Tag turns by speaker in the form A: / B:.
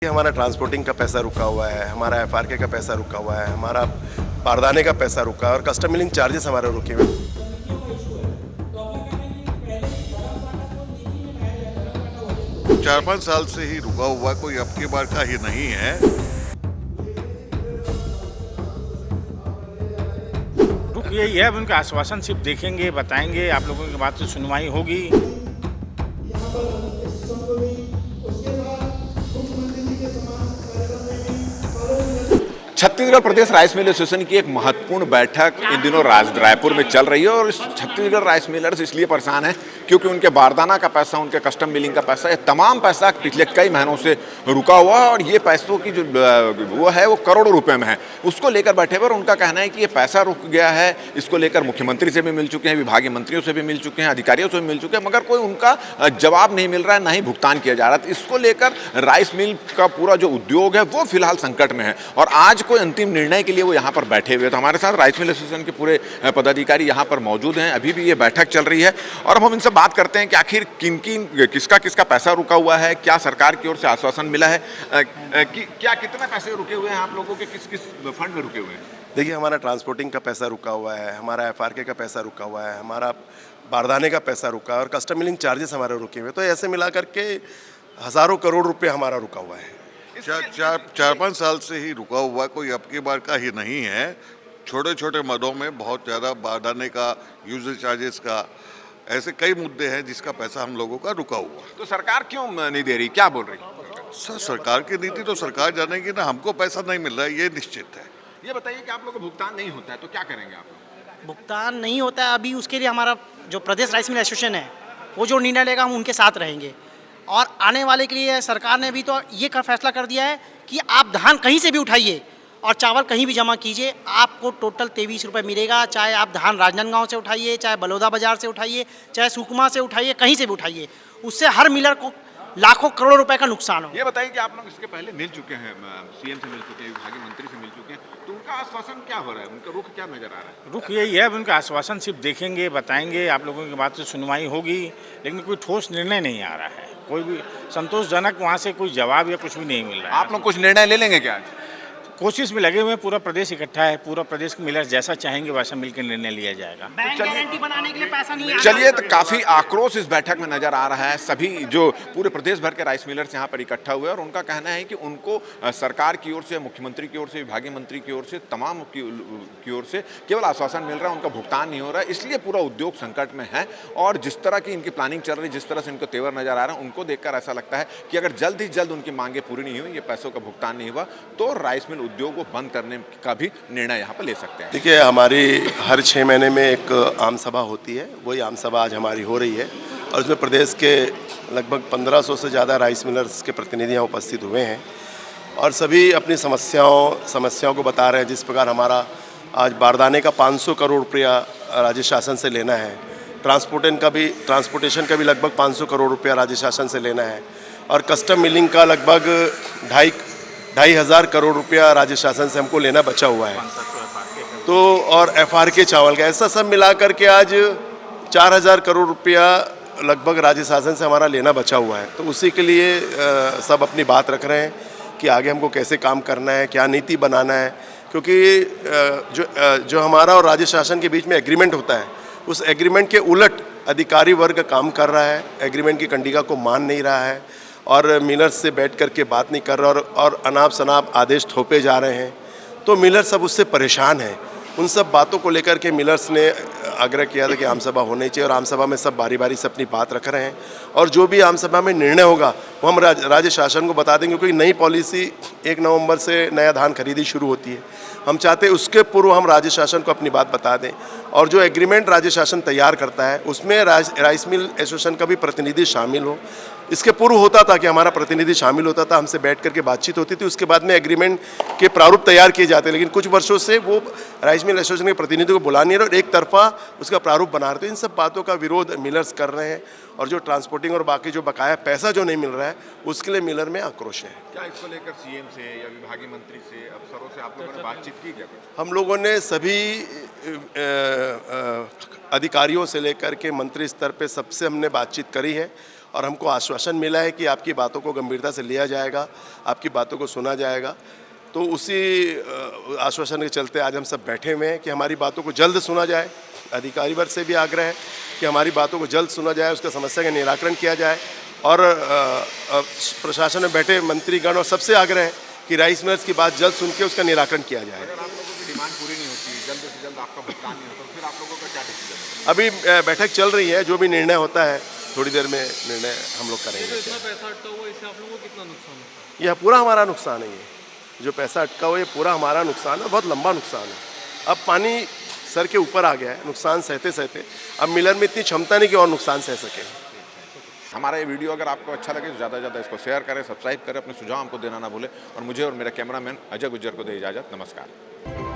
A: हमारा ट्रांसपोर्टिंग का पैसा रुका हुआ है, हमारा एफआरके का पैसा रुका हुआ है, हमारा बारदाने का पैसा रुका है और कस्टम मिलिंग चार्जेस हमारे रुके हुए हैं।
B: 4-5 साल से ही रुका हुआ, कोई अब की बार का ही नहीं है।
C: रुक यही है, अब उनका आश्वासन सिर्फ देखेंगे, बताएंगे, आप लोगों की बात से सुनवाई होगी।
D: छत्तीसगढ़ प्रदेश राइस मिल एसोसिएशन की एक महत्वपूर्ण बैठक इन दिनों रायपुर में चल रही है और इस छत्तीसगढ़ राइस मिलर्स इसलिए परेशान है क्योंकि उनके बारदाना का पैसा, उनके कस्टम मिलिंग का पैसा, ये तमाम पैसा पिछले कई महीनों से रुका हुआ है और ये पैसों की जो वो है वो करोड़ों रुपए में है। उसको लेकर बैठे हुए और उनका कहना है कि ये पैसा रुक गया है। इसको लेकर मुख्यमंत्री से भी मिल चुके हैं, विभागीय मंत्रियों से भी मिल चुके हैं, अधिकारियों से भी मिल चुके हैं, मगर कोई उनका जवाब नहीं मिल रहा है, ना ही भुगतान किया जा रहा है। इसको लेकर राइस मिल का पूरा जो उद्योग है वो फिलहाल संकट में है और आज कोई अंतिम निर्णय के लिए वो यहाँ पर बैठे हुए। तो हमारे साथ राइस मिल एसोसिएशन के पूरे पदाधिकारी यहाँ पर मौजूद हैं। अभी भी ये बैठक चल रही है और अब हम इनसे बात करते हैं कि आखिर किसका पैसा रुका हुआ है, क्या सरकार की ओर से आश्वासन मिला है, क्या कितने पैसे रुके हुए हैं आप लोगों के, किस किस फंड में रुके हुए हैं?
A: देखिए, हमारा ट्रांसपोर्टिंग का पैसा रुका हुआ है, हमारा एफआरके का पैसा रुका हुआ है, हमारा बारदाने का पैसा रुका है और कस्टम मिलिंग चार्जेस हमारे रुके हुए। तो ऐसे मिला करके हज़ारों करोड़ रुपये हमारा रुका हुआ है।
B: 4-5 साल से ही रुका हुआ, कोई अब की बार का ही नहीं है। छोटे छोटे मदों में बहुत ज़्यादा बारदाने का, यूजर चार्जेस का, ऐसे कई मुद्दे हैं जिसका पैसा हम लोगों का रुका हुआ।
D: तो सरकार क्यों नहीं दे रही, क्या बोल रही?
B: सर, सरकार की नीति तो सरकार जानेगी ना, हमको पैसा नहीं मिल रहा है ये निश्चित है।
D: ये बताइए कि आप लोगों को भुगतान नहीं होता है तो क्या करेंगे आप लोग?
E: भुगतान नहीं होता है अभी, उसके लिए हमारा जो प्रदेश राइस मिल एसोसिएशन है वो जो निर्णय लेगा हम उनके साथ रहेंगे। और आने वाले के लिए सरकार ने भी तो ये फैसला कर दिया है कि आप धान कहीं से भी उठाइए और चावल कहीं भी जमा कीजिए, आपको टोटल 23 रुपये मिलेगा। चाहे आप धान राजनांदगांव से उठाइए, चाहे बलौदा बाजार से उठाइए, चाहे सुकमा से उठाइए, कहीं से भी उठाइए, उससे हर मिलर को लाखों करोड़ों रुपए का नुकसान हो।
D: ये बताइए कि आप लोग इसके पहले मिल चुके हैं, सीएम से मिल चुके हैं, विभागीय मंत्री से मिल चुके हैं, तो उनका आश्वासन क्या हो रहा है, उनका रुख क्या नजर आ रहा है?
C: रुक यही है, अब उनका आश्वासन सिर्फ देखेंगे, बताएंगे, आप लोगों की बात से सुनवाई होगी, लेकिन कोई ठोस निर्णय नहीं आ रहा है। कोई भी संतोषजनक वहाँ से कोई जवाब या कुछ भी नहीं मिल रहा है।
D: आप लोग कुछ निर्णय ले लेंगे क्या?
C: कोशिश में लगे हुए हैं, पूरा प्रदेश इकट्ठा है, पूरा प्रदेश के मिलर्स जैसा चाहेंगे वैसा मिलकर निर्णय लिया जाएगा।
E: बैंक गारंटी बनाने के लिए पैसा नहीं है।
D: चलिए, तो काफी आक्रोश इस बैठक में नजर आ रहा है। सभी जो पूरे प्रदेश भर के राइस मिलर्स यहाँ पर इकट्ठा हुए और उनका कहना है कि उनको सरकार की ओर से, मुख्यमंत्री की ओर से, विभागीय मंत्री की ओर से, तमाम की ओर से केवल आश्वासन मिल रहा है, उनका भुगतान नहीं हो रहा है। इसलिए पूरा उद्योग संकट में है और जिस तरह की इनकी प्लानिंग चल रही है, जिस तरह से इनको तेवर नजर आ रहा है, उनको देखकर ऐसा लगता है कि अगर जल्द ही जल्द उनकी मांगे पूरी नहीं हुई, ये पैसों का भुगतान नहीं हुआ, तो राइस मिल उद्योग को बंद करने का भी निर्णय यहाँ पर ले सकते हैं।
A: देखिए, हमारी हर 6 महीने में एक आम सभा होती है, वही आम सभा आज हमारी हो रही है और उसमें प्रदेश के लगभग 1500 से ज़्यादा राइस मिलर्स के प्रतिनिधि यहाँ उपस्थित हुए हैं और सभी अपनी समस्याओं को बता रहे हैं। जिस प्रकार हमारा आज बारदाने का 500 करोड़ रुपया राज्य शासन से लेना है, ट्रांसपोर्टेशन का भी लगभग 500 करोड़ रुपया राज्य शासन से लेना है और कस्टम मिलिंग का लगभग 2,500 करोड़ रुपया राज्य शासन से हमको लेना बचा हुआ है। तो और एफआरके चावल का, ऐसा सब मिला करके आज 4,000 करोड़ रुपया लगभग राज्य शासन से हमारा लेना बचा हुआ है। तो उसी के लिए सब अपनी बात रख रहे हैं कि आगे हमको कैसे काम करना है, क्या नीति बनाना है, क्योंकि जो हमारा और राज्य शासन के बीच में एग्रीमेंट होता है, उस एग्रीमेंट के उलट अधिकारी वर्ग काम कर रहा है, एग्रीमेंट की कंडीशन को मान नहीं रहा है और मिलर्स से बैठ करके बात नहीं कर रहा और अनाप शनाप आदेश थोपे जा रहे हैं। तो मिलर्स सब उससे परेशान हैं। उन सब बातों को लेकर के मिलर्स ने आग्रह किया था कि आम सभा होनी चाहिए और आम सभा में सब बारी बारी से अपनी बात रख रहे हैं और जो भी आम सभा में निर्णय होगा वो हम राज्य शासन को बता देंगे, क्योंकि नई पॉलिसी 1 नवंबर से नया धान खरीदी शुरू होती है। हम चाहते हैं उसके पूर्व हम राज्य शासन को अपनी बात बता दें और जो एग्रीमेंट राज्य शासन तैयार करता है उसमें राइस मिल एसोसिएशन का भी प्रतिनिधि शामिल हो। इसके पूर्व होता था कि हमारा प्रतिनिधि शामिल होता था, हमसे बैठ करके बातचीत होती थी, उसके बाद में एग्रीमेंट के प्रारूप तैयार किए जाते, लेकिन कुछ वर्षों से वो राइस मिल एसोसिएशन के प्रतिनिधि को बुला नहीं रहे और एक तरफा उसका प्रारूप बना रहे थे। इन सब बातों का विरोध मिलर्स कर रहे हैं और जो ट्रांसपोर्टिंग और बाकी जो बकाया पैसा जो नहीं मिल रहा है उसके लिए मिलर में आक्रोश है।
D: क्या इसको लेकर सीएम से या विभागीय मंत्री से, अफसरों से आप लोगों ने बातचीत की क्या?
A: हम लोगों ने सभी अधिकारियों से लेकर के मंत्री स्तर पे सबसे हमने बातचीत करी है और हमको आश्वासन मिला है कि आपकी बातों को गंभीरता से लिया जाएगा, आपकी बातों को सुना जाएगा। तो उसी आश्वासन के चलते आज हम सब बैठे हुए हैं कि हमारी बातों को जल्द सुना जाए। अधिकारी वर्ग से भी आग्रह है कि हमारी बातों को जल्द सुना जाए, उसका समस्या का निराकरण किया जाए। और प्रशासन में बैठे मंत्रीगण और सबसे आग्रह है कि राइस मिलर्स की बात जल्द सुन के उसका निराकरण किया जाए।
D: अगर आप लोगों की डिमांड पूरी नहीं होती, जल्द से जल्द आपका भुगतान नहीं होता, तो फिर आप लोगों का क्या डिसीजन है?
A: अभी बैठक चल रही है, जो भी निर्णय होता है थोड़ी देर में निर्णय हम लोग करेंगे।
F: इतना पैसा अटका हुआ, इससे आप लोगों को कितना नुकसान होता
A: यह पूरा हमारा नुकसान है। ये जो पैसा अटका हुआ ये पूरा हमारा नुकसान है, बहुत लंबा नुकसान है। अब पानी सर के ऊपर आ गया है, नुकसान सहते सहते अब मिलर में इतनी क्षमता नहीं कि और नुकसान सह सके।
D: हमारा ये वीडियो अगर आपको अच्छा लगे तो ज़्यादा से ज़्यादा इसको शेयर करें, सब्सक्राइब करें, अपने सुझाव हमको देना ना भूलें और मुझे और मेरे कैमरामैन अजय गुज्जर को दे इजाज़त। नमस्कार।